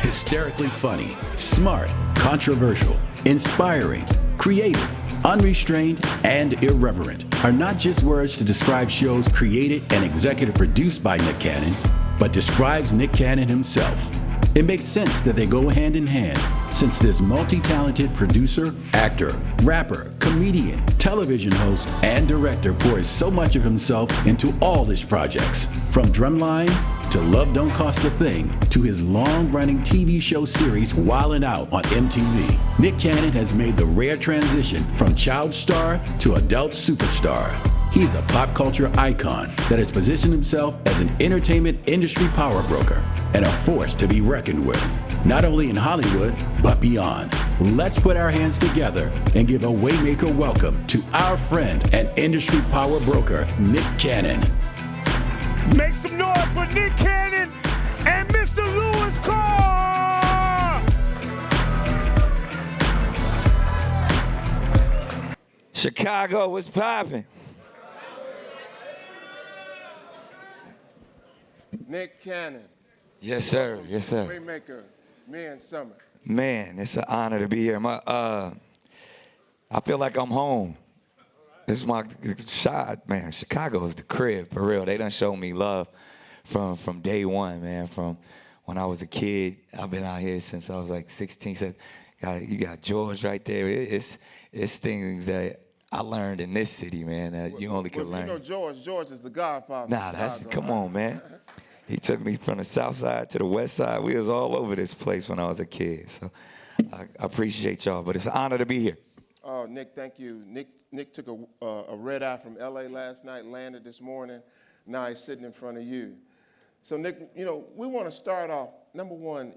hysterically funny, smart, controversial, inspiring, creative, unrestrained, and irreverent are not just words to describe shows created and executive produced by Nick Cannon, but describes Nick Cannon himself. It makes sense that they go hand in hand, since this multi-talented producer, actor, rapper, comedian, television host, and director pours so much of himself into all his projects, from Drumline to Love Don't Cost a Thing to his long-running TV show series Wildin' Out on MTV. Nick Cannon has made the rare transition from child star to adult superstar. He's a pop culture icon that has positioned himself as an entertainment industry power broker and a force to be reckoned with, not only in Hollywood, but beyond. Let's put our hands together and give a Waymaker welcome to our friend and industry power broker, Nick Cannon. Make some noise for Nick Cannon and Mr. Lewis Carr! Chicago, what's popping? Nick Cannon. Yes, sir. Yes, sir. Waymaker, man, summer. Man, it's an honor to be here. I feel like I'm home. This is my shot, man. Chicago is the crib, for real. They done showed me love from day one, man. From when I was a kid, I've been out here since I was like 16. So you got George right there. It's things that I learned in this city, man, that you only could learn. You know George is the godfather. Nah, come on, man. He took me from the south side to the west side. We was all over this place when I was a kid. So I appreciate y'all, but it's an honor to be here. Oh, Nick, thank you. Nick took a red eye from L.A. last night, landed this morning. Now he's sitting in front of you. So, Nick, we want to start off. Number one,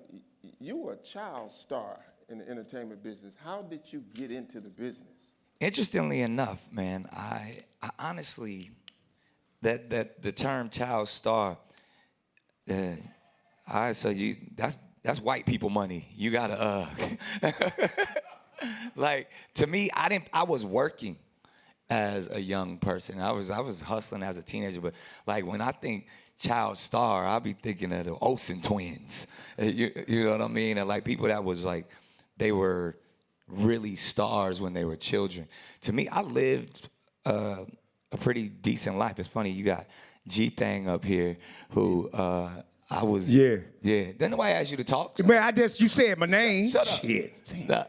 you were a child star in the entertainment business. How did you get into the business? Interestingly enough, man, I honestly, that the term child star, that's white people money. You gotta like, to me, I was working as a young person. I was hustling as a teenager, but like when I think child star, I'll be thinking of the Olsen twins. You know what I mean? And like people that was like, they were really stars when they were children. To me, I lived a pretty decent life. It's funny, you got G-Thang up here who I was. Yeah. Didn't nobody ask you to talk? Man, you said my name. Shut up. Shit. Nah.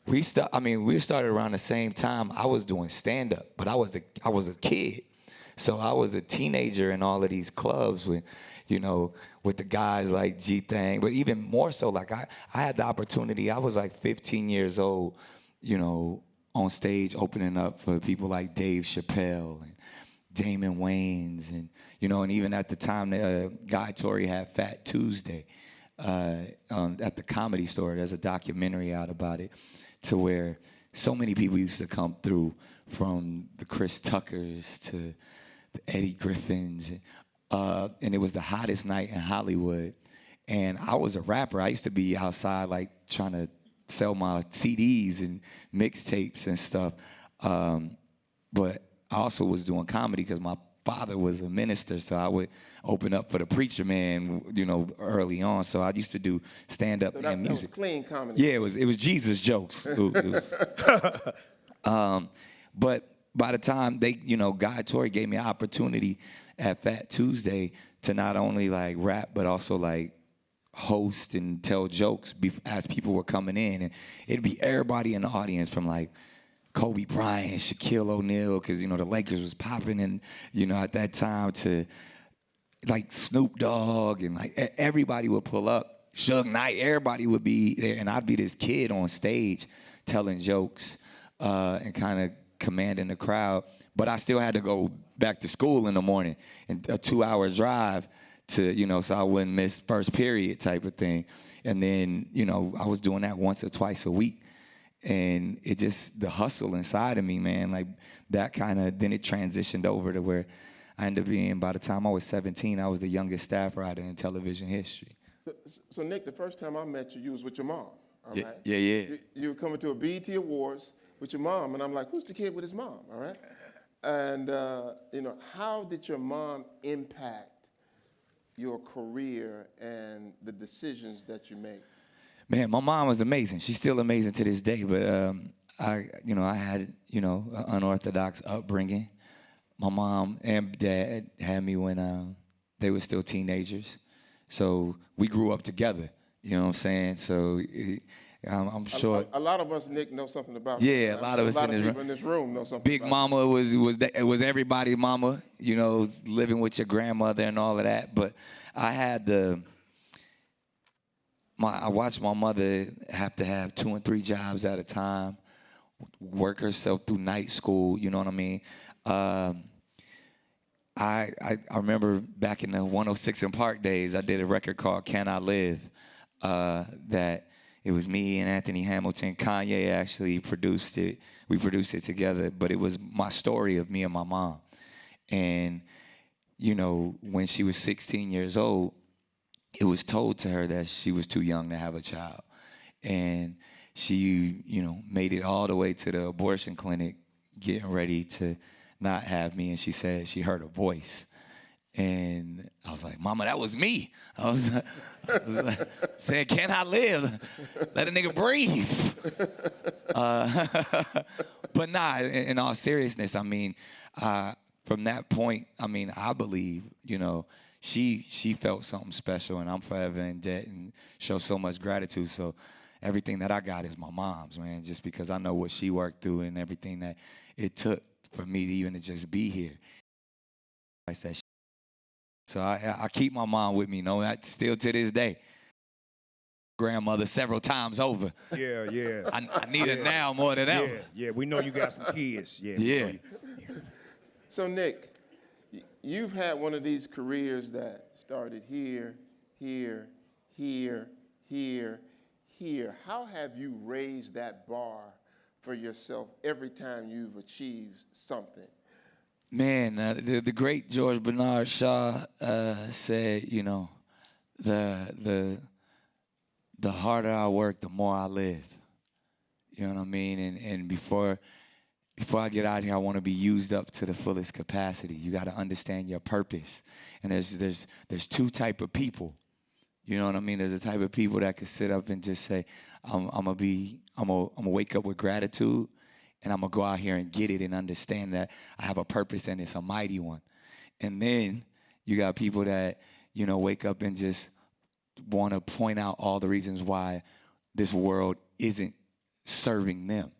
We started around the same time. I was doing stand-up, but I was a kid. So I was a teenager in all of these clubs with the guys like G-Thang, but even more so, like I had the opportunity. I was like 15 years old, on stage opening up for people like Dave Chappelle and Damon Wayans, and even at the time, Guy Torrey had Fat Tuesday at the Comedy Store. There's a documentary out about it, to where so many people used to come through, from the Chris Tuckers to the Eddie Griffins, and it was the hottest night in Hollywood. And I was a rapper. I used to be outside like trying to sell my CDs and mixtapes and stuff, but I also was doing comedy because my father was a minister, so I would open up for the preacher man, early on. So I used to do stand-up and music. That was clean comedy. Yeah, it was Jesus jokes. But by the time Guy Torrey gave me an opportunity at Fat Tuesday to not only like rap, but also like host and tell jokes as people were coming in, and it'd be everybody in the audience from like Kobe Bryant, Shaquille O'Neal, because the Lakers was popping, and at that time, to like Snoop Dogg, and like everybody would pull up. Suge Knight, everybody would be there, and I'd be this kid on stage telling jokes and kind of commanding the crowd. But I still had to go back to school in the morning, and a 2-hour drive to so I wouldn't miss first period type of thing. And then I was doing that once or twice a week. And it just, the hustle inside of me, man, like that then it transitioned over to where I ended up being, by the time I was 17, I was the youngest staff writer in television history. So Nick, the first time I met you, you was with your mom, all right? Yeah. You were coming to a BET Awards with your mom, and I'm like, who's the kid with his mom, all right? And, how did your mom impact your career and the decisions that you make? Man, my mom was amazing. She's still amazing to this day. But I had, an unorthodox upbringing. My mom and dad had me when they were still teenagers, so we grew up together. You know what I'm saying? So I'm sure. A lot of us, Nick, know something about that. Yeah, Right? a lot of us a lot in of this people in this room know something Big about Mama was everybody's mama. Living with your grandmother and all of that. But I had I watched my mother have to have 2 and 3 jobs at a time, work herself through night school. You know what I mean? I remember back in the 106 and Park days, I did a record called "Can I Live?" That it was me and Anthony Hamilton. Kanye actually produced it. We produced it together, but it was my story of me and my mom. And when she was 16 years old, it was told to her that she was too young to have a child, and she made it all the way to the abortion clinic, getting ready to not have me, and she said she heard a voice. And I was like, Mama, that was me. I was like saying, can I live? Let a nigga breathe. But nah, in all seriousness, I mean, from that point, I mean, I believe, she felt something special, and I'm forever in debt and show so much gratitude. So everything that I got is my mom's, man, just because I know what she worked through and everything that it took for me to even just be here. I said, so I keep my mom with me, that still to this day. Grandmother several times over. Yeah. I need her now more than ever. Yeah, we know you got some kids. Yeah. So, Nick, you've had one of these careers that started here. How have you raised that bar for yourself every time you've achieved something? Man, the great George Bernard Shaw said, the harder I work, the more I live. You know what I mean? And before I get out here, I want to be used up to the fullest capacity. You got to understand your purpose. And there's 2 type of people. You know what I mean? There's a type of people that can sit up and just say, I'm gonna wake up with gratitude, and I'm gonna go out here and get it and understand that I have a purpose and it's a mighty one. And then you got people that, wake up and just want to point out all the reasons why this world isn't serving them,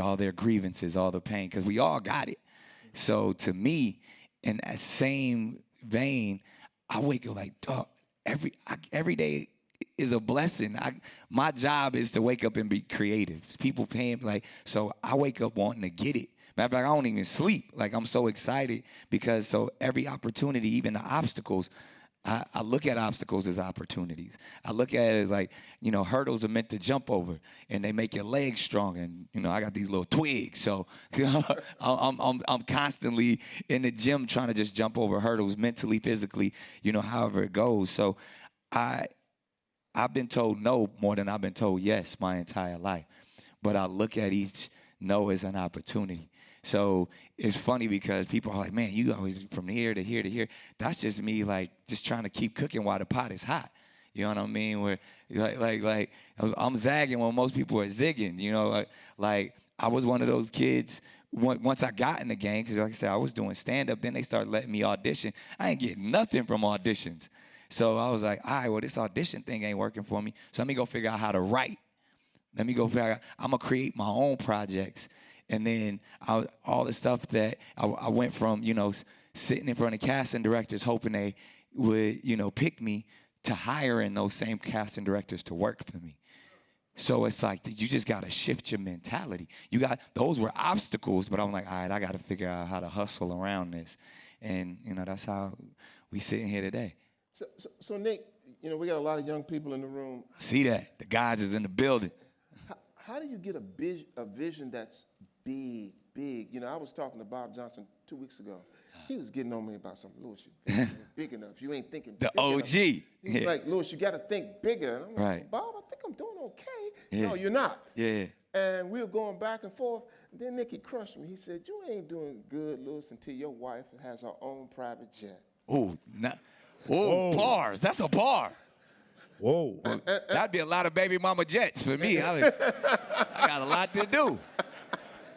all their grievances, all the pain, because we all got it. So to me, in that same vein, I wake up like, dog, every day is a blessing. My job is to wake up and be creative. People paying so I wake up wanting to get it. Matter of fact, I don't even sleep. I'm so excited because so every opportunity, even the obstacles, I look at obstacles as opportunities. I look at it as hurdles are meant to jump over, and they make your legs strong. And I got these little twigs, so I'm constantly in the gym trying to just jump over hurdles, mentally, physically, however it goes. So I've been told no more than I've been told yes my entire life, but I look at each no as an opportunity. So it's funny because people are like, man, you always from here to here to here. That's just me just trying to keep cooking while the pot is hot. You know what I mean? Where like I'm zagging when most people are zigging. I was one of those kids once I got in the game, because like I said, I was doing stand-up. Then they started letting me audition. I ain't getting nothing from auditions. So I was like, all right, well, this audition thing ain't working for me. So let me go figure out how to write. Let me go figure out, I'm going to create my own projects. And then all the stuff that I went from, sitting in front of casting directors hoping they would, pick me, to hiring those same casting directors to work for me. So it's like you just got to shift your mentality. Those were obstacles, but I'm like, all right, I got to figure out how to hustle around this. And, that's how we sitting here today. So Nick, we got a lot of young people in the room. I see that. The guys is in the building. How do you get a vision that's big? I was talking to Bob Johnson 2 weeks ago. He was getting on me about something. Lewis, you big enough. You ain't thinking the big OG. Enough. He's like, Lewis, you got to think bigger. And I'm like, right. Bob, I think I'm doing okay. Yeah. No, you're not. Yeah. And we were going back and forth. Then Nicky crushed me. He said, you ain't doing good, Lewis, until your wife has her own private jet. Oh, Whoa, bars. That's a bar. Whoa. That'd be a lot of baby mama jets for me. I got a lot to do.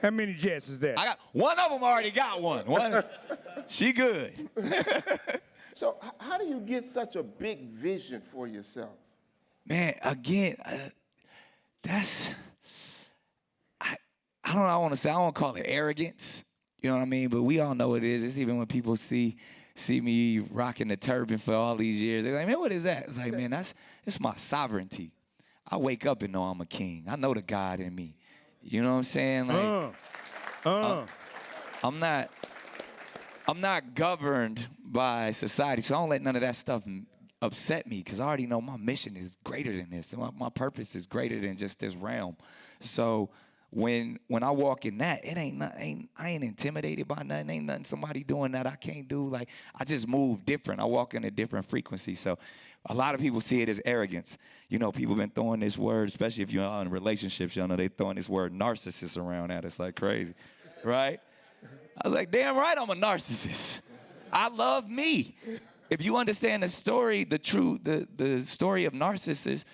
How many jets is that? I got one of them already got one. She good. So how do you get such a big vision for yourself? Man, again, I don't know, I want to say, I won't call it arrogance, you know what I mean? But we all know what it is. It's even when people see me rocking the turban for all these years. They're like, man, what is that? It's like, man, it's my sovereignty. I wake up and know I'm a king. I know the God in me. You know what I'm saying? Like, I'm not governed by society, so I don't let none of that stuff upset me because I already know my mission is greater than this. My purpose is greater than just this realm. So when I walk in that, I ain't intimidated by nothing. Ain't nothing somebody doing that I can't do. Like, I just move different. I walk in a different frequency. So a lot of people see it as arrogance. You know, people been throwing this word, especially if you're in relationships, you know, they throwing this word narcissist around at us like crazy, right? I was like, damn right I'm a narcissist. I love me. If you understand the story, the story of Narcissus,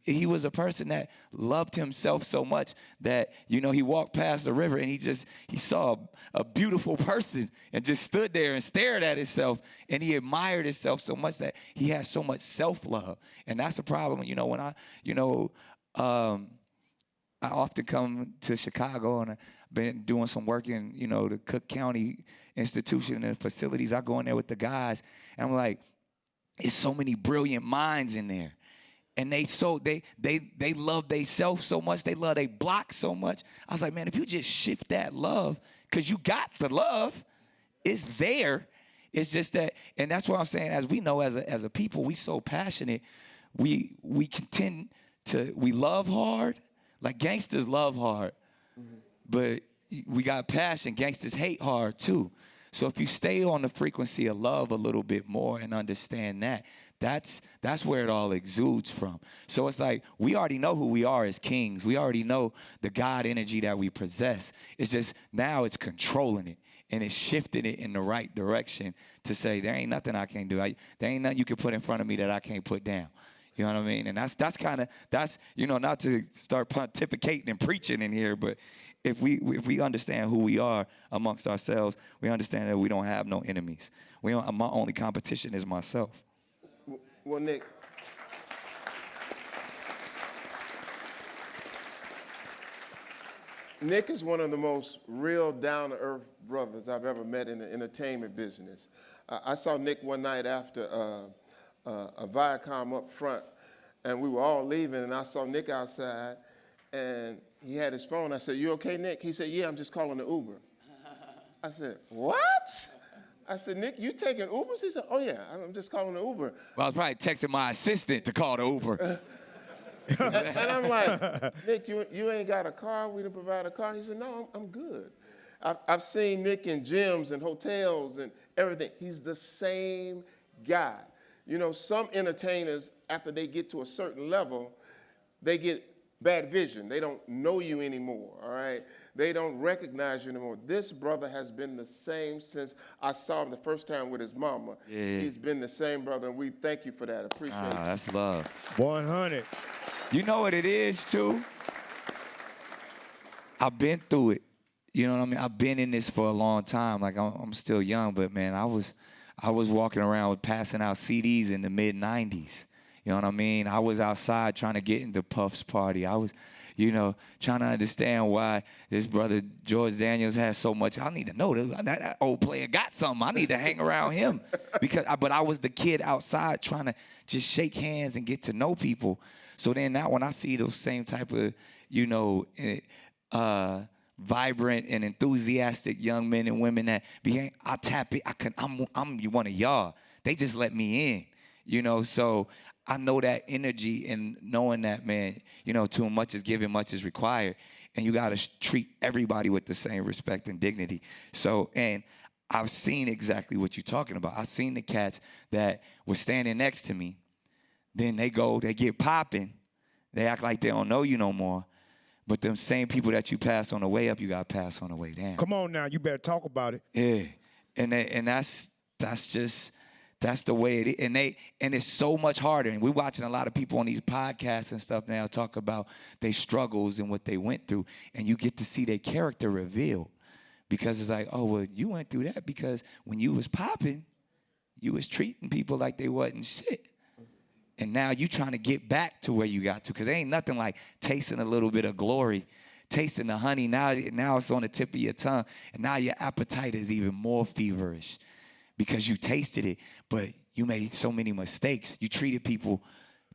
he was a person that loved himself so much that, you know, he walked past the river and he saw a beautiful person and just stood there and stared at himself, and he admired himself so much that he had so much self-love. And that's a problem, you know, when I often come to Chicago, and I've been doing some work in, you know, the Cook County institution and facilities. I go in there with the guys, and I'm like, there's so many brilliant minds in there. And they love themselves so much. They love their block so much. I was like, man, if you just shift that love, because you got the love, it's there. It's just that, and that's what I'm saying, as we know as a people, we so passionate. We love hard. Like, gangsters love hard. Mm-hmm. But we got passion. Gangsters hate hard too. So if you stay on the frequency of love a little bit more and understand that's where it all exudes from. So it's like, we already know who we are as kings. We already know the God energy that we possess. It's just now it's controlling it, and it's shifting it in the right direction to say, there ain't nothing I can't do. There ain't nothing you can put in front of me that I can't put down. You know what I mean? And that's you know, not to start pontificating and preaching in here, but if we understand who we are amongst ourselves, we understand that we don't have no enemies. My only competition is myself. Well, Nick is one of the most real down-to-earth brothers I've ever met in the entertainment business. I saw Nick one night after a Viacom up front, and we were all leaving, and I saw Nick outside, and he had his phone. I said, you okay, Nick? He said, yeah, I'm just calling the Uber. I said, what? I said, Nick, you taking Ubers? He said, oh, yeah, I'm just calling the Uber. Well, I was probably texting my assistant to call the Uber. and I'm like, Nick, you ain't got a car? We didn't provide a car? He said, no, I'm good. I've seen Nick in gyms and hotels and everything. He's the same guy. You know, some entertainers, after they get to a certain level, they get bad vision. They don't know you anymore, all right? They don't recognize you anymore. This brother has been the same since I saw him the first time with his mama. Yeah. He's been the same brother, and we thank you for that. Appreciate it. That's love. 100. You know what it is, too? I've been through it. You know what I mean? I've been in this for a long time. Like, I'm still young, but, man, I was walking around with passing out CDs in the mid-'90s. You know what I mean? I was outside trying to get into Puff's party. I was, you know, trying to understand why this brother George Daniels has so much. I need to know that old player got something. I need to hang around him. But I was the kid outside trying to just shake hands and get to know people. So then now when I see those same type of, you know, vibrant and enthusiastic young men and women that I tap it. I'm one of y'all. They just let me in, you know. So I know that energy, and knowing that, man, you know, too much is given, much is required, and you got to treat everybody with the same respect and dignity. So, and I've seen exactly what you're talking about. I've seen the cats that were standing next to me. Then they get popping. They act like they don't know you no more. But them same people that you pass on the way up, you got to pass on the way down. Come on now, you better talk about it. Yeah, and that's just That's the way it is. And it's so much harder. And we're watching a lot of people on these podcasts and stuff now talk about their struggles and what they went through. And you get to see their character revealed. Because it's like, oh, well, you went through that because when you was popping, you was treating people like they wasn't shit. And now you trying to get back to where you got to. Because there ain't nothing like tasting a little bit of glory, tasting the honey. Now it's on the tip of your tongue. And now your appetite is even more feverish. Because you tasted it, but you made so many mistakes. You treated people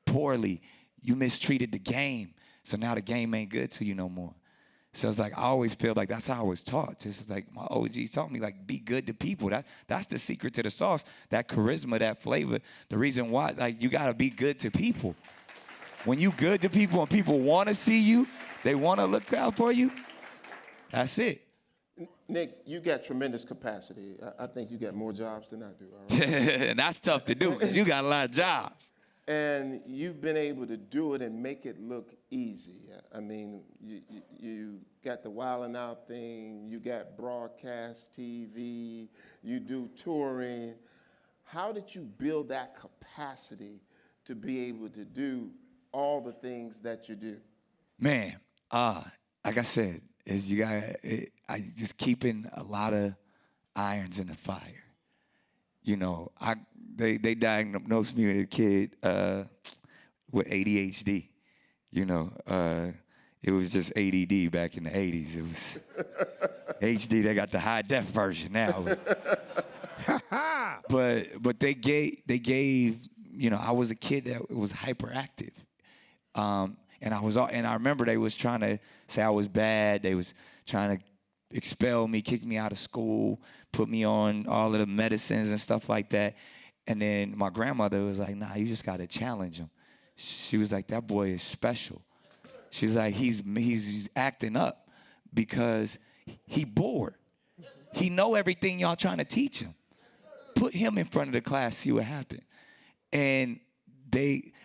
poorly. You mistreated the game. So now the game ain't good to you no more. So it's like I always feel like that's how I was taught. Just like my OGs taught me, like be good to people. That's the secret to the sauce, that charisma, that flavor. The reason why, like you gotta be good to people. When you good to people and people wanna see you, they wanna look out for you, that's it. Nick, you got tremendous capacity. I think you got more jobs than I do. All right? And that's tough to do because you got a lot of jobs. And you've been able to do it and make it look easy. I mean, you got the Wildin' Out thing, you got broadcast TV, you do touring. How did you build that capacity to be able to do all the things that you do? Man, like I said, I just keeping a lot of irons in the fire. You know, they diagnosed me as a kid with ADHD. You know, it was just ADD back in the 80s. It was HD. They got the high def version now. But they gave, you know, I was a kid that was hyperactive. And I remember they was trying to say I was bad. They was trying to expel me, kick me out of school, put me on all of the medicines and stuff like that. And then my grandmother was like, nah, you just got to challenge him. She was like, that boy is special. She's like, he's acting up because he bored. He know everything y'all trying to teach him. Put him in front of the class, see what happened. And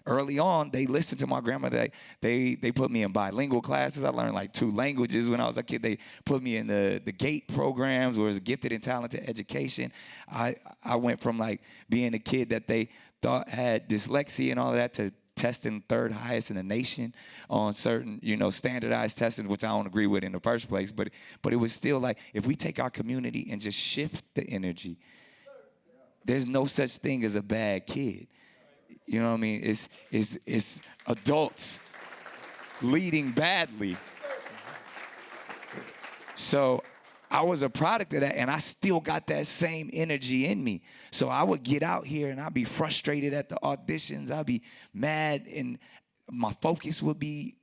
early on, they listened to my grandmother. They put me in bilingual classes. I learned like 2 languages when I was a kid. They put me in the GATE programs, where it was gifted and talented education. I went from like being a kid that they thought had dyslexia and all of that to testing 3rd highest in the nation on certain, you know, standardized testing, which I don't agree with in the first place. But it was still like, if we take our community and just shift the energy, there's no such thing as a bad kid. You know what I mean? It's adults leading badly. So I was a product of that, and I still got that same energy in me. So I would get out here, and I'd be frustrated at the auditions. I'd be mad, and my focus would be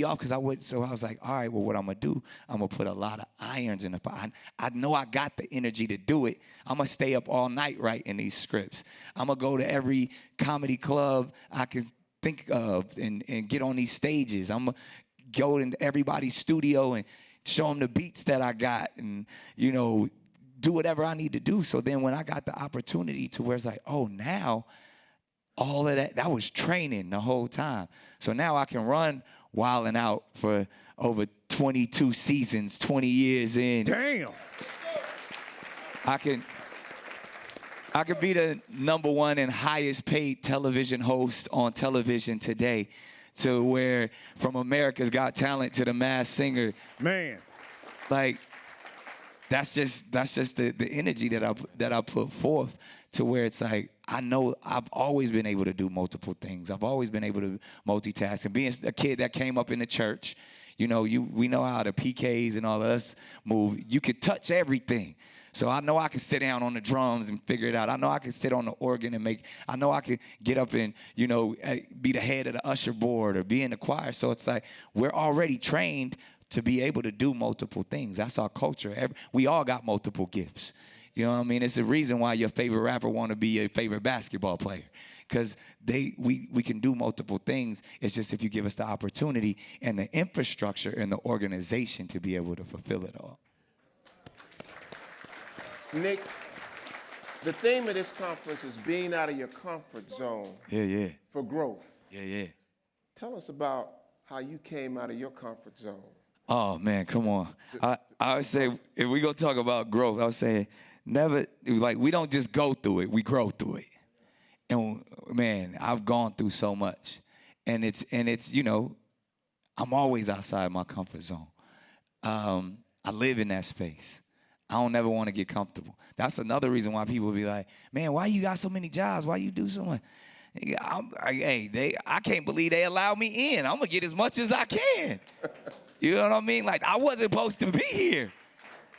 off because So I was like, all right, well, what I'm going to do, I'm going to put a lot of irons in the fire. I know I got the energy to do it. I'm going to stay up all night writing these scripts. I'm going to go to every comedy club I can think of and get on these stages. I'm going to go into everybody's studio and show them the beats that I got and, you know, do whatever I need to do. So then when I got the opportunity to where it's like, oh, now all of that was training the whole time. So now I can run Wildin' Out for over 22 seasons, 20 years in. Damn. I can be the #1 and highest paid television host on television today, to where from America's Got Talent to The Masked Singer. Man. Like, that's just the energy that I put forth, to where it's like, I know I've always been able to do multiple things. I've always been able to multitask. And being a kid that came up in the church, you know, we know how the PKs and all of us move. You could touch everything. So I know I can sit down on the drums and figure it out. I know I can sit on the organ and I know I can get up and, you know, be the head of the usher board or be in the choir. So it's like, we're already trained to be able to do multiple things. That's our culture. We all got multiple gifts. You know what I mean? It's the reason why your favorite rapper want to be your favorite basketball player, because we can do multiple things. It's just if you give us the opportunity and the infrastructure and the organization to be able to fulfill it all. Nick, the theme of this conference is being out of your comfort zone. Yeah. For growth. Yeah. Tell us about how you came out of your comfort zone. Oh, man, come on. I would say, if we go talk about growth, I would say, we don't just go through it, we grow through it. And man, I've gone through so much. And it's I'm always outside my comfort zone. I live in that space. I don't never want to get comfortable. That's another reason why people be like, man, why you got so many jobs? Why you do so much? I can't believe they allow me in. I'm going to get as much as I can. You know what I mean? Like, I wasn't supposed to be here.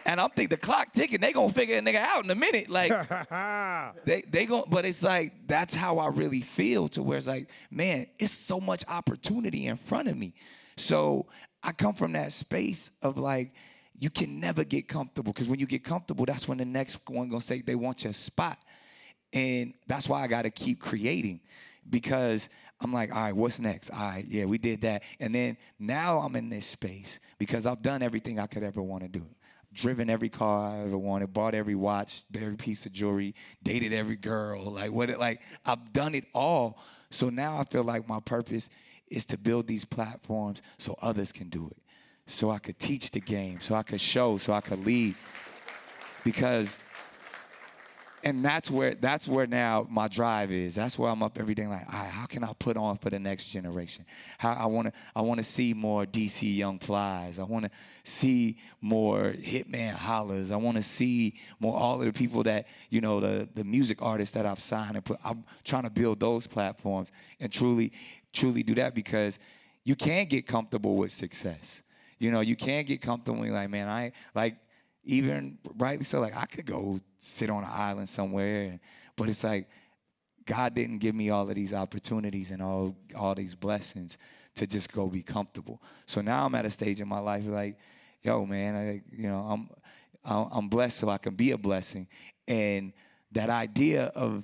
And I'm thinking the clock ticking, they going to figure a nigga out in a minute. Like, they going, but it's like, that's how I really feel, to where it's like, man, it's so much opportunity in front of me. So I come from that space of like, you can never get comfortable, because when you get comfortable, that's when the next one going to say they want your spot. And that's why I got to keep creating, because I'm like, all right, what's next? All right, yeah, we did that. And then now I'm in this space because I've done everything I could ever want to do. Driven every car I ever wanted, bought every watch, every piece of jewelry, dated every girl, I've done it all. So now I feel like my purpose is to build these platforms so others can do it. So I could teach the game, so I could show, so I could lead. And that's where now my drive is. That's where I'm up every day like, all right, how can I put on for the next generation? How I want to see more DC Young Flies. I want to see more Hitman Hollers. I want to see more all of the people that, the music artists that I've signed and put. I'm trying to build those platforms and truly do that, because you can't get comfortable with success. You can't get comfortable when you're like, man, even rightly so, like I could go sit on an island somewhere, but it's like God didn't give me all of these opportunities and all these blessings to just go be comfortable. So now I'm at a stage in my life like, yo, man, I'm blessed so I can be a blessing. And that idea of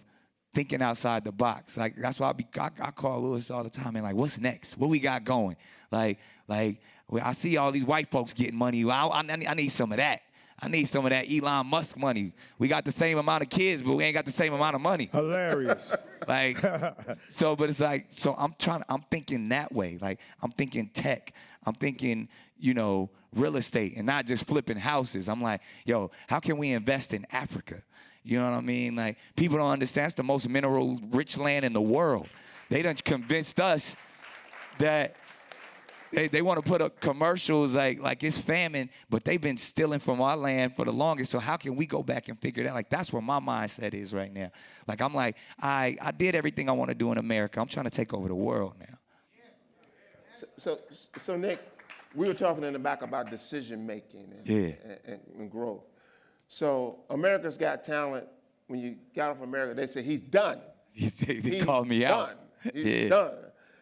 thinking outside the box, like that's why I call Lewis all the time and like, what's next? What we got going? Like I see all these white folks getting money. I need some of that. I need some of that Elon Musk money. We got the same amount of kids, but we ain't got the same amount of money. Hilarious. But it's like, so I'm thinking that way. Like, I'm thinking tech. I'm thinking, real estate and not just flipping houses. I'm like, yo, how can we invest in Africa? You know what I mean? Like, people don't understand it's the most mineral-rich land in the world. They done convinced us that they want to put up commercials like it's famine, but they've been stealing from our land for the longest. So how can we go back and figure that? Like, that's where my mindset is right now. Like, I'm like, I did everything I want to do in America. I'm trying to take over the world now. So Nick, we were talking in the back about decision making and growth. So America's Got Talent, when you got off America, they said, he's done. They called me out. He's done.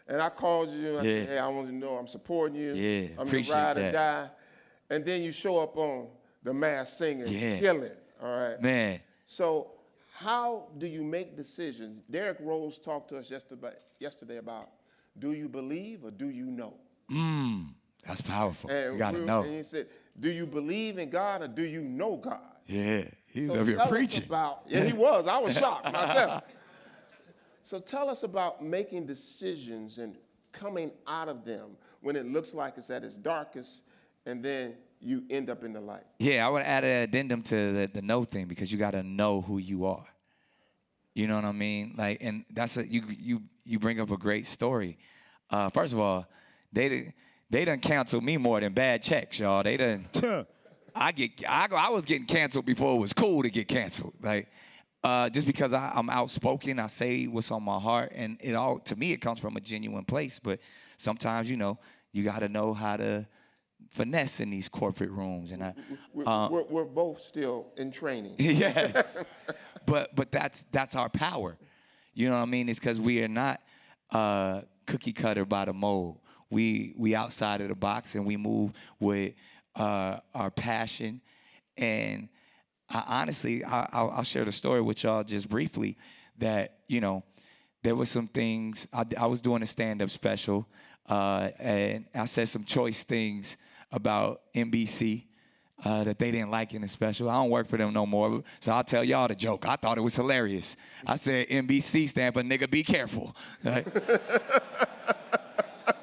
And I called you and I said, hey, I want you to know I'm supporting you. Yeah, I'm appreciate your ride that. or die. And then you show up on The Masked Singer, killing, all right? Man. So how do you make decisions? Derrick Rose talked to us yesterday about, do you believe or do you know? That's powerful. And you got to know. And he said, do you believe in God or do you know God? Yeah, he was So up here preaching. He was. I was shocked myself. So tell us about making decisions and coming out of them when it looks like it's at its darkest, and then you end up in the light. Yeah, I would add an addendum to the know thing, because you got to know who you are. You know what I mean? Like, and that's you bring up a great story. First of all, they done canceled me more than bad checks, y'all. They done. I was getting canceled before it was cool to get canceled. Like. Just because I'm outspoken, I say what's on my heart, and to me, it comes from a genuine place. But sometimes, you got to know how to finesse in these corporate rooms. And we're both still in training. Yes, but that's our power. You know what I mean? It's because we are not cookie cutter by the mold. We outside of the box, and we move with our passion. And honestly, I'll share the story with y'all just briefly that, there were some things. I was doing a stand-up special, and I said some choice things about NBC that they didn't like in the special. I don't work for them no more, so I'll tell y'all the joke. I thought it was hilarious. I said NBC stand for nigga be careful. Right?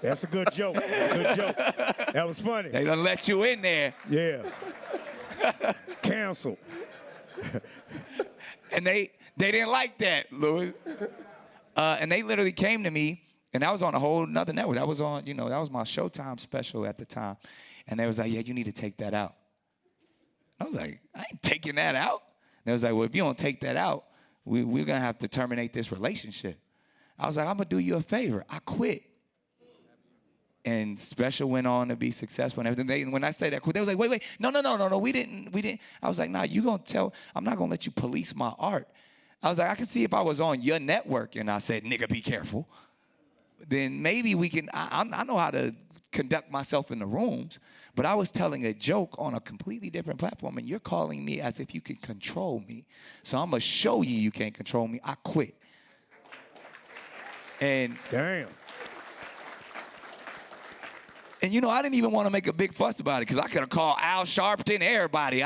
That's a good joke. That's a good joke. That was funny. They done let you in there. Yeah. Cancel. And they didn't like that, Louis. And they literally came to me, and that was on a whole nother network. That was on, that was my Showtime special at the time. And they was like, yeah, you need to take that out. I was like, I ain't taking that out. And they was like, well, if you don't take that out, we're going to have to terminate this relationship. I was like, I'm going to do you a favor. I quit. And special went on to be successful and everything. When I say that, they was like, wait, no, we didn't. I was like, nah, you gonna tell, I'm not gonna let you police my art. I was like, I can see if I was on your network and I said, nigga, be careful, then maybe we can, I know how to conduct myself in the rooms, but I was telling a joke on a completely different platform and you're calling me as if you can control me. So I'm gonna show you can't control me. I quit. And Damn. And I didn't even want to make a big fuss about it because I could have called Al Sharpton, everybody.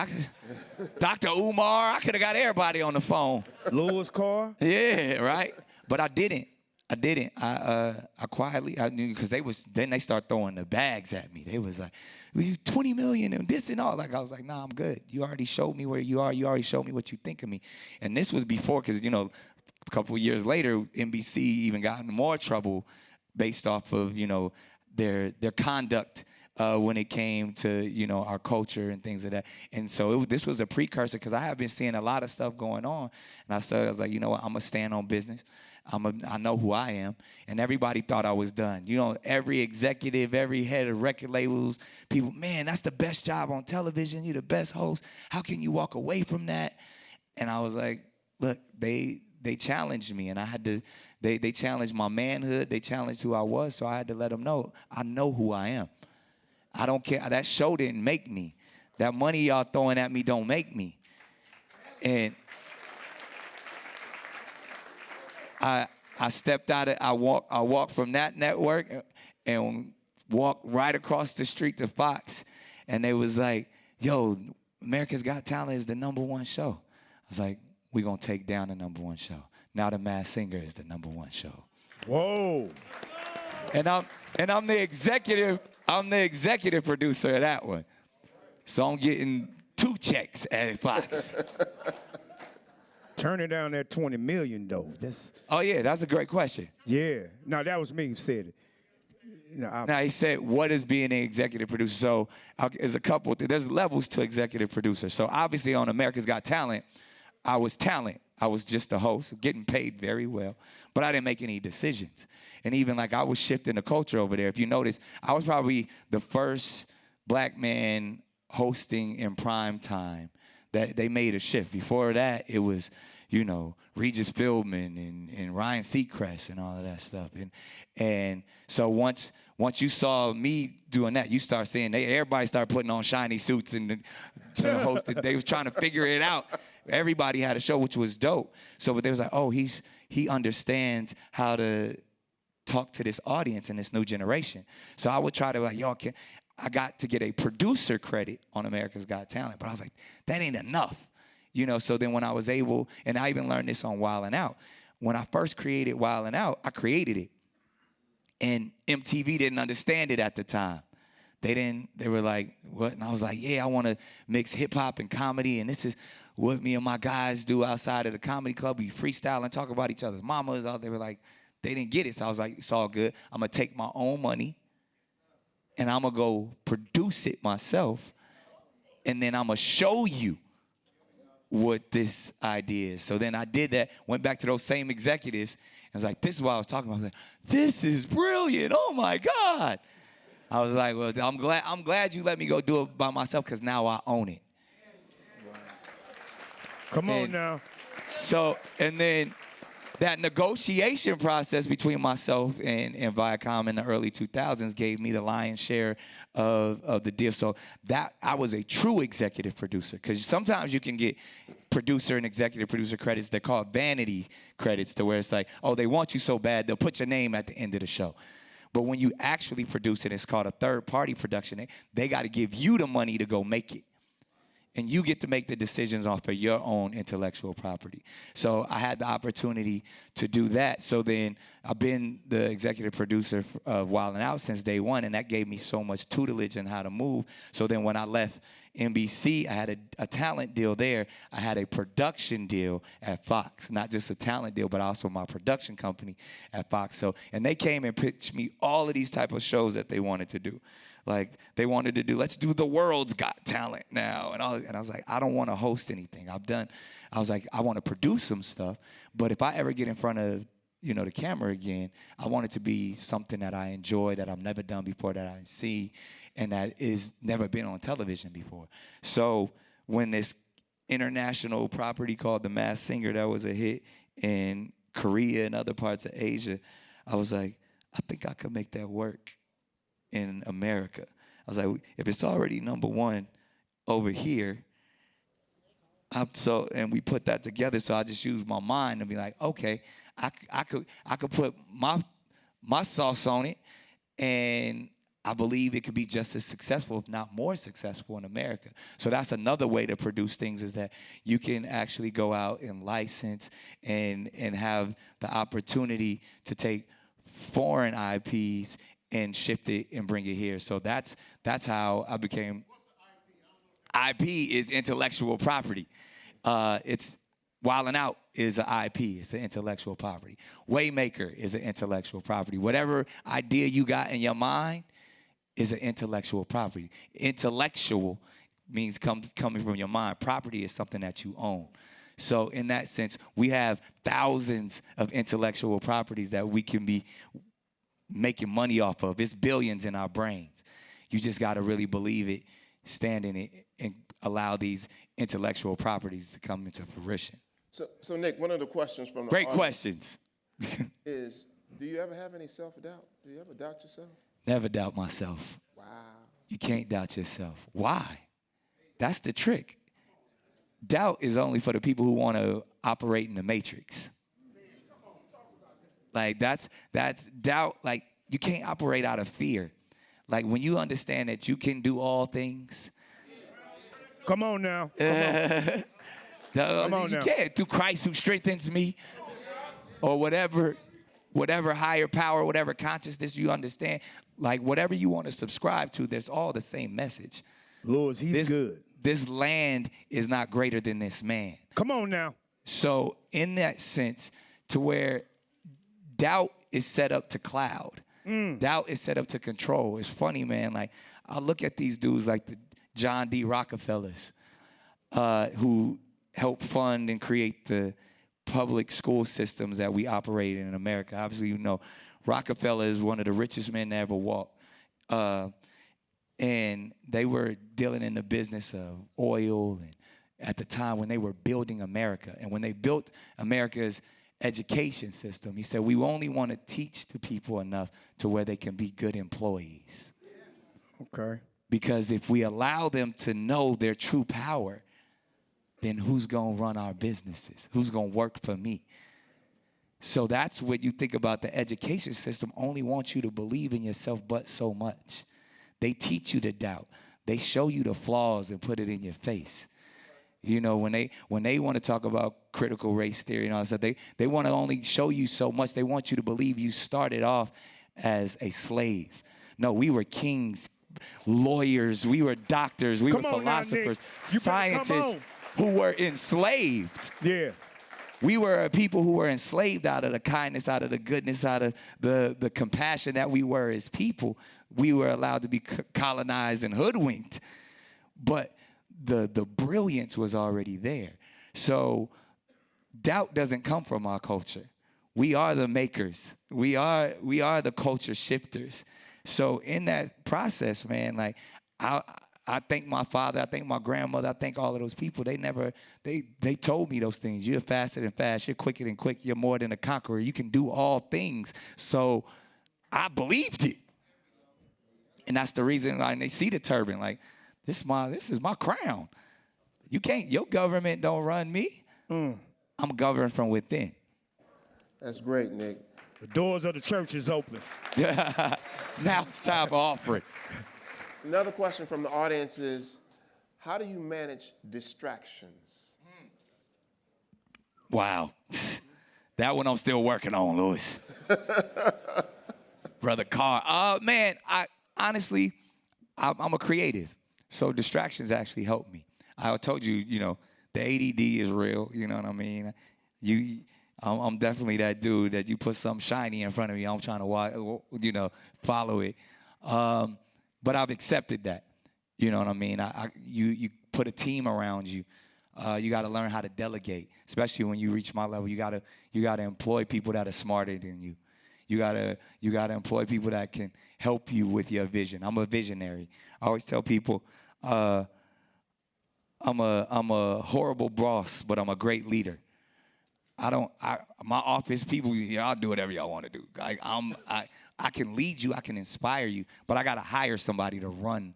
Dr. Umar, I could have got everybody on the phone. Louis Carr? Yeah, right? But I didn't. I quietly, I knew because then they start throwing the bags at me. They was like, well, you 20 million and this and all. Like, I was like, nah, I'm good. You already showed me where you are. You already showed me what you think of me. And this was before because, a couple of years later, NBC even got in more trouble based off of, their conduct when it came to our culture and things like that. And so this was a precursor because I have been seeing a lot of stuff going on, and I was like, you know what, I'm gonna stand on business. I know who I am, and everybody thought I was done. Every executive, every head of record labels, people, man, that's the best job on television. You're the best host. How can you walk away from that? And I was like, look, they challenged me, and I had to. They challenged my manhood. They challenged who I was, so I had to let them know I know who I am. I don't care. That show didn't make me. That money y'all throwing at me don't make me. And I stepped out of. I walked from that network and walked right across the street to Fox, and they was like, "Yo, America's Got Talent is the #1 show." I was like, "We gonna take down the #1 show." Now The Masked Singer is the #1 show. Whoa. And I'm the executive producer of that one. So I'm getting 2 checks at Fox. Turning down that 20 million though. Oh yeah, that's a great question. Yeah. No, that was me who said it. Now he said, what is being an executive producer? So there's levels to executive producer. So obviously on America's Got Talent, I was talent. I was just a host, getting paid very well, but I didn't make any decisions. And even I was shifting the culture over there. If you notice, I was probably the first black man hosting in prime time that they made a shift. Before that, it was, Regis Philbin and Ryan Seacrest and all of that stuff. And so once you saw me doing that, you start seeing everybody started putting on shiny suits and hosted. They was trying to figure it out. Everybody had a show, which was dope. But they was like, oh, he understands how to talk to this audience and this new generation. So I would try to I got to get a producer credit on America's Got Talent, but I was like, that ain't enough. So then when I was able, and I even learned this on Wild 'N Out. When I first created Wild 'N Out, I created it. And MTV didn't understand it at the time. They were like, what? And I was like, yeah, I want to mix hip hop and comedy, and this is what me and my guys do outside of the comedy club. We freestyle and talk about each other's mamas. They were like, they didn't get it. So I was like, it's all good. I'm going to take my own money, and I'm going to go produce it myself, and then I'm going to show you what this idea is. So then I did that, went back to those same executives, and was like, this is what I was talking about. I was like, this is brilliant. Oh, my God. I was like, well, I'm glad you let me go do it by myself because now I own it. Come on now. So, and then that negotiation process between myself and Viacom in the early 2000s gave me the lion's share of the deal. So that I was a true executive producer, because sometimes you can get producer and executive producer credits. They're called vanity credits, to where it's like, oh, they want you so bad, they'll put your name at the end of the show. But when you actually produce it, it's called a third-party production. They got to give you the money to go make it. and you get to make the decisions off of your own intellectual property. So I had the opportunity to do that. So then I've been the executive producer of Wild 'N Out since day one, and that gave me so much tutelage in how to move. So then when I left NBC, I had a talent deal there. I had a production deal at Fox, not just a talent deal, but also my production company at Fox. So, and they came and pitched me all of these type of shows that they wanted to do. Like they wanted to do, let's do The World's Got Talent now. And I was like, I don't want to host anything. I was like, I want to produce some stuff. But if I ever get in front of, the camera again, I want it to be something that I enjoy, that I've never done before, that I see, and that is never been on television before. So when this international property called The Masked Singer, that was a hit in Korea and other parts of Asia, I was like, I think I could make that work in America. I was like, if it's already #1 over here, and we put that together. So I just used my mind and be like, okay, I could put my sauce on it, and I believe it could be just as successful, if not more successful, in America. So that's another way to produce things, is that you can actually go out and license and have the opportunity to take foreign IPs and shift it and bring it here. So that's how I became. IP is intellectual property. It's Wild 'N Out is an IP. It's an intellectual property. Waymaker is an intellectual property. Whatever idea you got in your mind is an intellectual property. Intellectual means coming from your mind. Property is something that you own. So in that sense, we have thousands of intellectual properties that we can be making money off of. It's billions in our brains. You just got to really believe it, stand in it, and allow these intellectual properties to come into fruition. So Nick, one of the questions from the Great audience questions. is, do you ever have any self-doubt? Do you ever doubt yourself? Never doubt myself. Wow. You can't doubt yourself. Why? That's the trick. Doubt is only for the people who want to operate in the matrix. Like that's doubt. Like you can't operate out of fear. Like when you understand that you can do all things. Come on now. Come on you now. can through Christ who strengthens me, or whatever higher power, whatever consciousness you understand. Like whatever you want to subscribe to, there's all the same message. Lord, he's good. This land is not greater than this man. Come on now. So in that sense, to where doubt is set up to cloud. Doubt is set up to control. It's funny, man. Like I look at these dudes like the John D. Rockefellers, who helped fund and create the public school systems that we operate in America. Obviously, Rockefeller is one of the richest men to ever walk. And they were dealing in the business of oil, and at the time when they were building America. And when they built America's education system, he said, we only want to teach the people enough to where they can be good employees. Okay. Because if we allow them to know their true power, then who's going to run our businesses? Who's going to work for me? So that's what you think about the education system. Only wants you to believe in yourself, but so much. They teach you to doubt. They show you the flaws and put it in your face. When they want to talk about critical race theory and all that stuff, they want to only show you so much. They want you to believe you started off as a slave. No, we were kings, lawyers, we were doctors, we were philosophers, scientists who were enslaved. Yeah. We were a people who were enslaved out of the kindness, out of the goodness, out of the compassion that we were as people. We were allowed to be colonized and hoodwinked. But the brilliance was already there. So doubt doesn't come from our culture. We are the makers. We are the culture shifters. So in that process, man, like I thank my father, I thank my grandmother, I thank all of those people. They told me those things. You're faster than fast, you're quicker than quick, you're more than a conqueror. You can do all things. So I believed it. And that's the reason they see the turban, like, this is my crown. Your government don't run me. I'm governed from within. That's great, Nick. The doors of the church is open. Now it's time for offering. Another question from the audience is, how do you manage distractions? Wow. That one I'm still working on, Louis. Brother Carr. Man, honestly, I'm a creative. So distractions actually help me. I told you, the ADD is real. You know what I mean? I'm definitely that dude that you put something shiny in front of me. I'm trying to watch, follow it. But I've accepted that. You know what I mean? You put a team around you. You got to learn how to delegate, especially when you reach my level. You got to employ people that are smarter than you. You gotta employ people that can help you with your vision. I'm a visionary. I always tell people, I'm a horrible boss, but I'm a great leader. My office people, I'll do whatever y'all want to do. I can lead you, I can inspire you, but I gotta hire somebody to run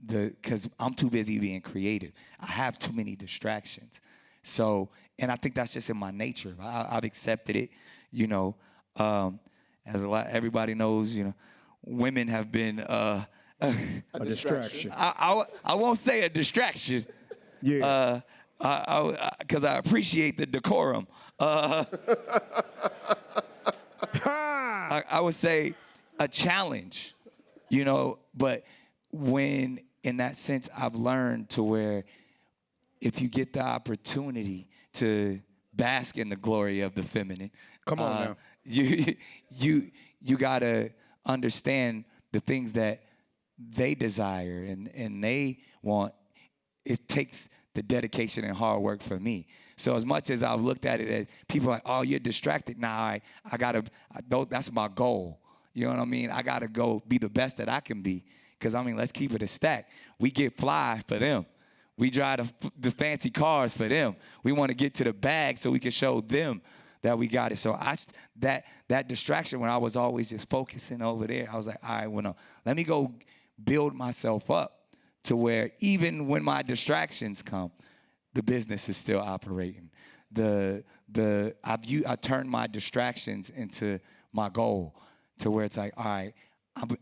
because I'm too busy being creative. I have too many distractions. So, and I think that's just in my nature. I've accepted it, as everybody knows, women have been A distraction. I won't say a distraction. Yeah. Because I appreciate the decorum. I would say a challenge, but when, in that sense, I've learned to where if you get the opportunity to bask in the glory of the feminine, Come on now. You gotta understand the things that they desire and they want. It takes the dedication and hard work for me. So as much as I've looked at it as people are like, oh, you're distracted. Nah, that's my goal. You know what I mean? I gotta go be the best that I can be. Because let's keep it a stack. We get fly for them. We drive the fancy cars for them. We want to get to the bag so we can show them that we got it. So that distraction when I was always just focusing over there, I was like, all right, well, no, let me go build myself up to where even when my distractions come, the business is still operating. I turned my distractions into my goal to where it's like, all right,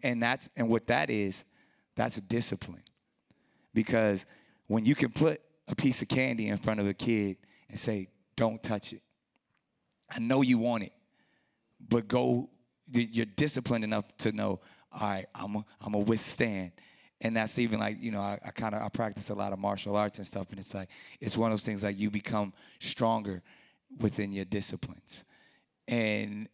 and what that is, that's a discipline. Because when you can put a piece of candy in front of a kid and say, don't touch it. I know you want it, but you're disciplined enough to know, all right, I'm gonna withstand. And that's even like, I practice a lot of martial arts and stuff, and it's like, it's one of those things like you become stronger within your disciplines. And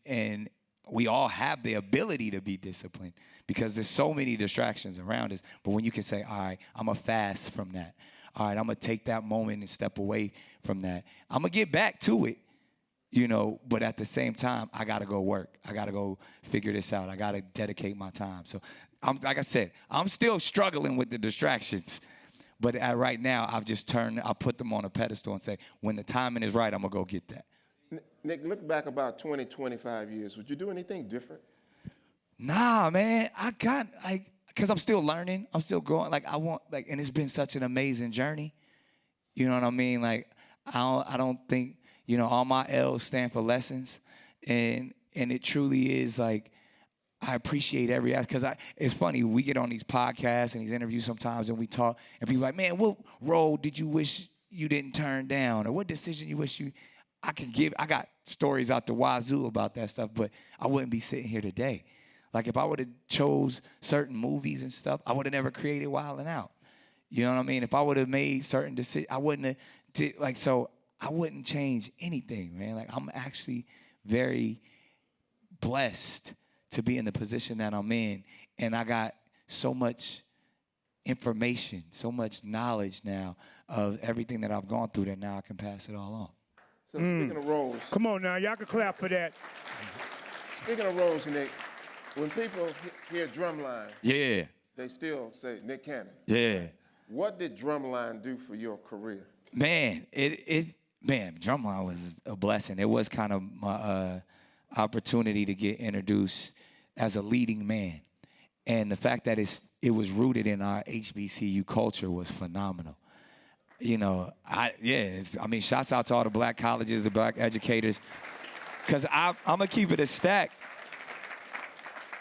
we all have the ability to be disciplined because there's so many distractions around us. But when you can say, all right, I'm gonna fast from that. All right, I'm gonna take that moment and step away from that. I'm gonna get back to it, but at the same time, I gotta go work. I gotta go figure this out. I gotta dedicate my time. So like I said, I'm still struggling with the distractions. But right now, I put them on a pedestal and say, when the timing is right, I'm gonna go get that. Nick, look back about 20, 25 years. Would you do anything different? Nah, man. Because I'm still learning. I'm still growing. And it's been such an amazing journey. You know what I mean? I don't think, all my L's stand for lessons. And it truly is I appreciate every aspect. Because it's funny, we get on these podcasts and these interviews sometimes and we talk, and people are like, man, what role did you wish you didn't turn down? Or what decision you wish you... I got stories out the wazoo about that stuff, but I wouldn't be sitting here today. If I would have chose certain movies and stuff, I would have never created Wild 'N Out. You know what I mean? If I would have made certain decisions, I wouldn't have so I wouldn't change anything, man. I'm actually very blessed to be in the position that I'm in, and I got so much information, so much knowledge now of everything that I've gone through that now I can pass it all on. So speaking of roles. Come on now, y'all can clap for that. Speaking of roles, Nick, when people hear drumline, Yeah. they still say Nick Cannon. Yeah. What did drumline do for your career? Man, drumline was a blessing. It was kind of my opportunity to get introduced as a leading man. And the fact that it was rooted in our HBCU culture was phenomenal. Shouts out to all the black colleges, the black educators. Because I'm going to keep it a stack.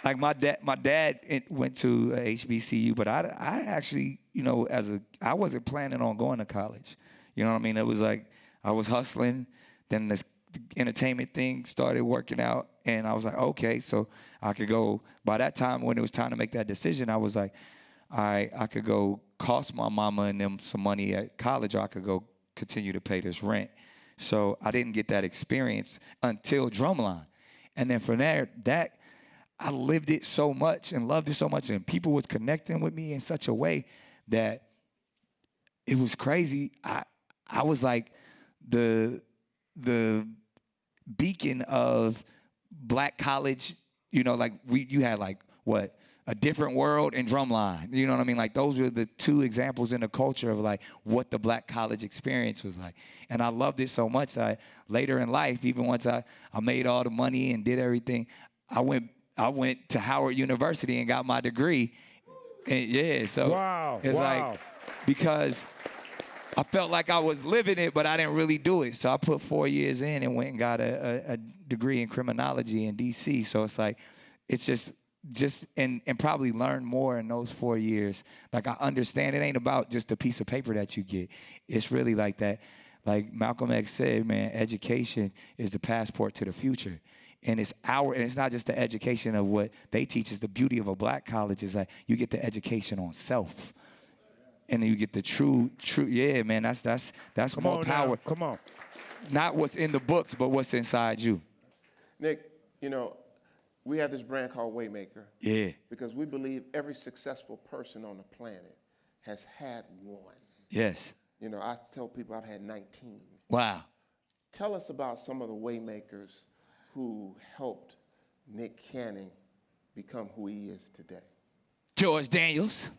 Like my dad went to HBCU, but I actually, I wasn't planning on going to college. You know what I mean? It was like I was hustling, then this entertainment thing started working out, and I was like, okay, so I could go. By that time, when it was time to make that decision, I was like, all right, I could go cost my mama and them some money at college, or I could go continue to pay this rent. So I didn't get that experience until Drumline. And then from there, I lived it so much and loved it so much, and people was connecting with me in such a way that it was crazy. I was like the beacon of black college, like you had like what? A Different World and Drumline. You know what I mean? Like those were the two examples in the culture of like what the black college experience was like. And I loved it so much that later in life, even once I made all the money and did everything, I went to Howard University and got my degree. And yeah, so it's like, because I felt like I was living it, but I didn't really do it. So I put 4 years in and went and got a degree in criminology in DC. So it's like, it's just and probably learn more in those 4 years. Like I understand it ain't about just a piece of paper that you get. It's really like that. Like Malcolm X said, man, education is the passport to the future. And it's not just the education of what they teach. It's the beauty of a black college is like you get the education on self. And then you get the true, yeah, man, that's more power. Now. Come on. Not what's in the books, but what's inside you. Nick, we have this brand called Waymaker. Yeah. Because we believe every successful person on the planet has had one. Yes. I tell people I've had 19. Wow. Tell us about some of the Waymakers who helped Nick Cannon become who he is today. George Daniels.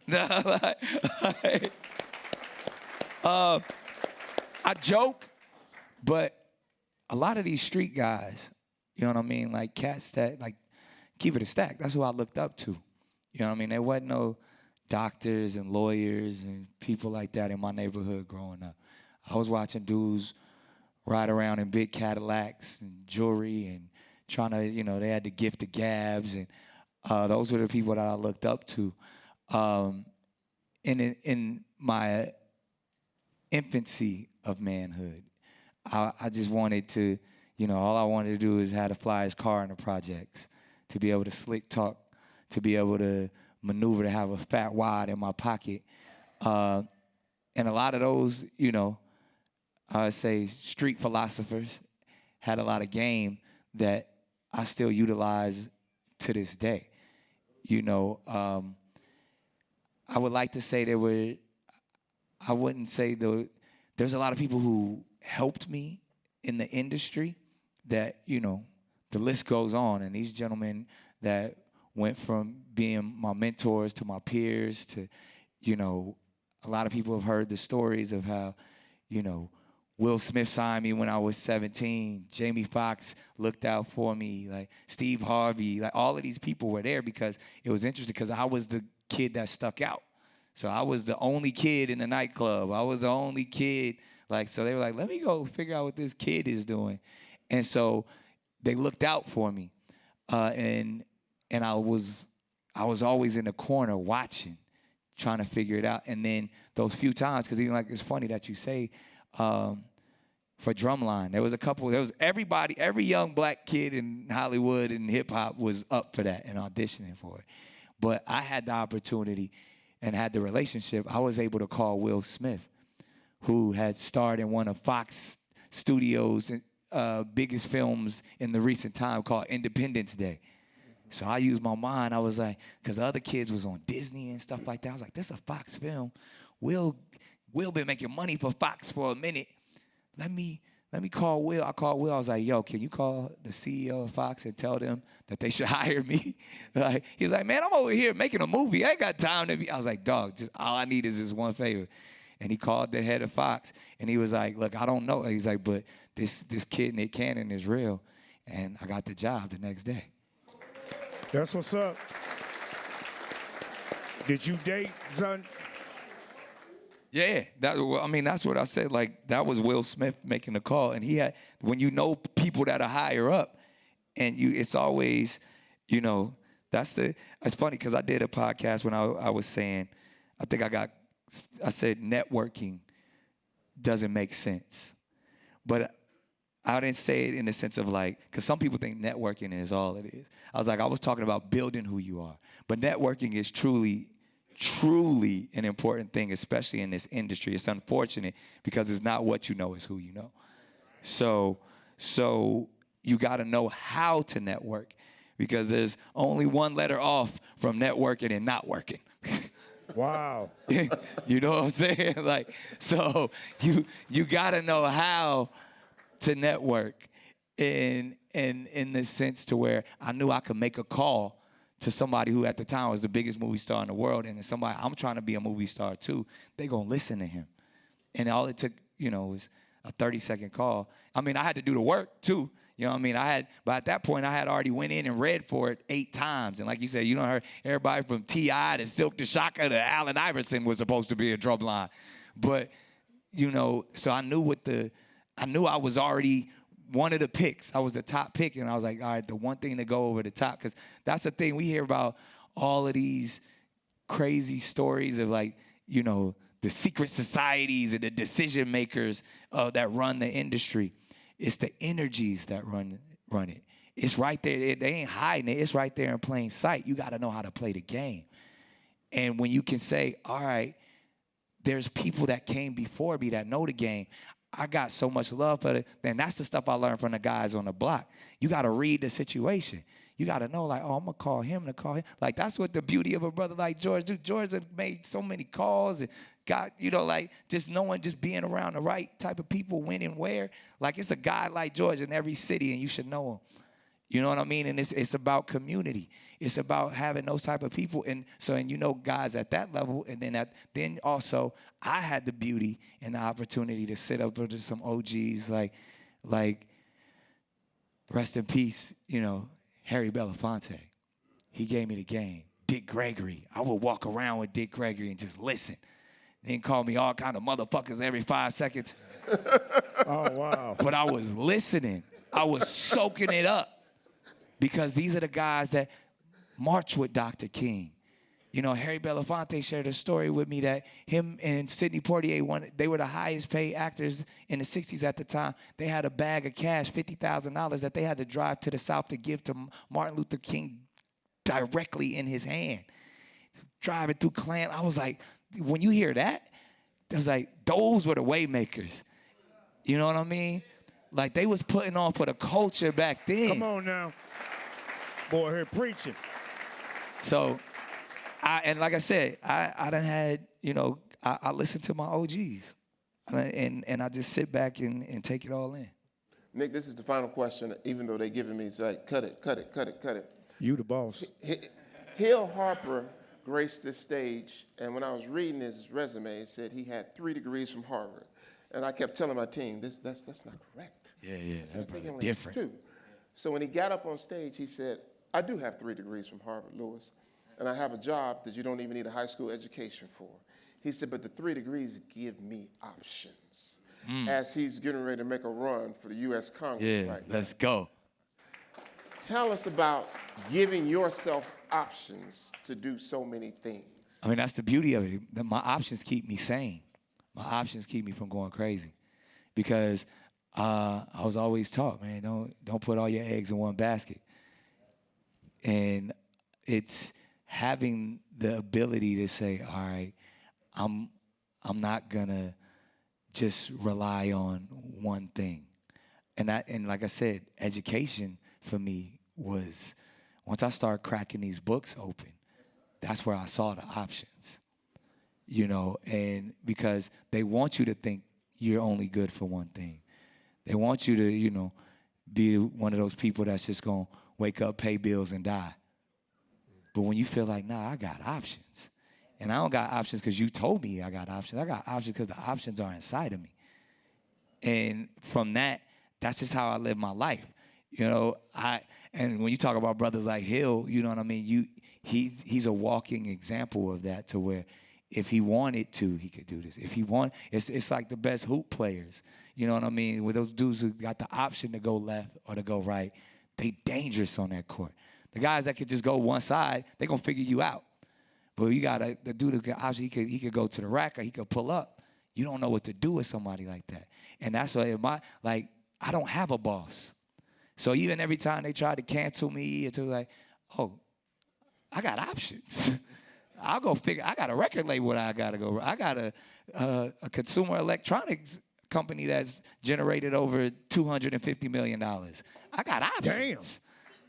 I joke, but a lot of these street guys, you know what I mean? Like cats that like keep it a stack. That's who I looked up to. You know what I mean? There wasn't no doctors and lawyers and people like that in my neighborhood growing up. I was watching dudes ride around in big Cadillacs and jewelry and trying to, they had the gift of gabs, and those were the people that I looked up to. And in my infancy of manhood, I just wanted to, all I wanted to do is have to fly his car in the projects, to be able to slick talk, to be able to maneuver, to have a fat wad in my pocket. And a lot of those, I would say street philosophers had a lot of game that I still utilize to this day. I would like to say I wouldn't say there's a lot of people who helped me in the industry that, the list goes on. And these gentlemen that went from being my mentors to my peers to, a lot of people have heard the stories of how, Will Smith signed me when I was 17. Jamie Foxx looked out for me. Like Steve Harvey, like all of these people were there because it was interesting because I was the kid that stuck out. So I was the only kid in the nightclub. I was the only kid. So they were like, let me go figure out what this kid is doing. And so they looked out for me. And I was always in the corner watching, trying to figure it out. And then those few times, because even it's funny that you say, for Drumline, there was everybody, every young black kid in Hollywood and hip hop was up for that and auditioning for it. But I had the opportunity and had the relationship. I was able to call Will Smith, who had starred in one of Fox Studios' biggest films in the recent time called Independence Day. So I used my mind. I was like, because other kids was on Disney and stuff like that. I was like, this is a Fox film. Will been making money for Fox for a minute. Let me call Will. I called Will. I was like, yo, can you call the CEO of Fox and tell them that they should hire me? He was like, man, I'm over here making a movie. I ain't got time to be. I was like, dog, just all I need is this one favor. And he called the head of Fox, and he was like, look, I don't know. He's like, but this kid, Nick Cannon, is real. And I got the job the next day. That's what's up. Did you date, son? Yeah, that's what I said. Like, that was Will Smith making the call. And he had, when you know people that are higher up, and it's always, You know, it's funny because I did a podcast when I was saying, I said networking doesn't make sense. But I didn't say it in the sense of like, because some people think networking is all it is. I was talking about building who you are. But networking is truly an important thing, especially in this industry. It's unfortunate because it's not what you know, it's who you know. So you got to know how to network because there's only one letter off from networking and not working. Wow. You know what I'm saying? Like, so you got to know how to network in the sense to where I knew I could make a call to somebody who at the time was the biggest movie star in the world, and somebody, I'm trying to be a movie star too, they gonna listen to him. And all it took, was a 30-second call. I mean, I had to do the work too. You know what I mean? But at that point, I had already went in and read for it 8 times. And like you said, heard everybody from T.I. to Silk the Shocker to Allen Iverson was supposed to be a drum line. But, so I knew I was already one of the picks. I was the top pick, and I was like, all right, the one thing to go over the top, because that's the thing. We hear about all of these crazy stories of like, the secret societies and the decision makers that run the industry. It's the energies that run it. It's right there. They ain't hiding it. It's right there in plain sight. You got to know how to play the game. And when you can say, all right, there's people that came before me that know the game. I got so much love for it. Then that's the stuff I learned from the guys on the block. You got to read the situation. You got to know, like, oh, I'm going to call him to call him. Like, that's what the beauty of a brother like George do. George has made so many calls and got, like, just knowing, just being around the right type of people, when and where. Like, it's a guy like George in every city, and you should know him. You know what I mean? And it's about community. It's about having those type of people. And so, guys at that level. And then also, I had the beauty and the opportunity to sit up with some OGs like rest in peace, Harry Belafonte. He gave me the game. Dick Gregory. I would walk around with Dick Gregory and just listen. Then call me all kind of motherfuckers every 5 seconds. Oh, wow. But I was listening. I was soaking it up. Because these are the guys that march with Dr. King. Harry Belafonte shared a story with me that him and Sidney Poitier, they were the highest paid actors in the 60s at the time. They had a bag of cash, $50,000, that they had to drive to the South to give to Martin Luther King directly in his hand. Driving through Clan, I was like, when you hear that, I was like, those were the Waymakers. You know what I mean? Like, they was putting on for the culture back then. Come on now. Boy, here preaching. So, and like I said, I done had, I listen to my OGs. And I just sit back and take it all in. Nick, this is the final question, even though they're giving me, like, cut it. You the boss. Hill Harper graced this stage, and when I was reading his resume, it said he had 3 degrees from Harvard. And I kept telling my team, that's not correct. Yeah, that's different. 2. So when he got up on stage, he said, I do have 3 degrees from Harvard, Lewis, and I have a job that you don't even need a high school education for. He said, but the 3 degrees give me options. As he's getting ready to make a run for the U.S. Congress right now. Let's go. Tell us about giving yourself options to do so many things. I mean, that's the beauty of it. My options keep me sane. My options keep me from going crazy. Because I was always taught, man, don't put all your eggs in one basket. And it's having the ability to say, all right, I'm not gonna just rely on one thing. And like I said, education for me was, once I started cracking these books open, that's where I saw the options. And because they want you to think you're only good for one thing. They want you to, be one of those people that's just gonna wake up, pay bills, and die. But when you feel like, nah, I got options. And I don't got options because you told me I got options. I got options because the options are inside of me. And from that's just how I live my life. And when you talk about brothers like Hill, you know what I mean? He's a walking example of that, to where if he wanted to, he could do this. If he wanted, it's like the best hoop players. You know what I mean? With those dudes who got the option to go left or to go right, they dangerous on that court. The guys that could just go one side, they're going to figure you out. But you got the dude who obviously he could go to the rack or he could pull up. You don't know what to do with somebody like that. And that's why I don't have a boss. So even every time they try to cancel me, it's like, oh, I got options. I'll go figure. I got a record label where I got to go. I got a consumer electronics company that's generated over $250 million. I got options. Damn.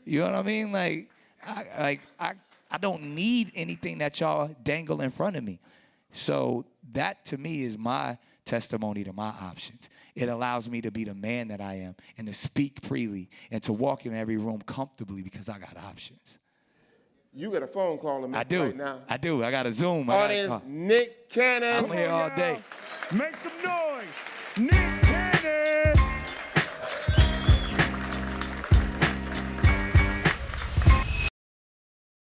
You know what I mean? Like I don't need anything that y'all dangle in front of me. So that to me is my testimony to my options. It allows me to be the man that I am and to speak freely and to walk in every room comfortably because I got options. You got a phone call to make right now. I do. I got a Zoom. Audience, Nick Cannon. I'm here all day. Make some noise. Nick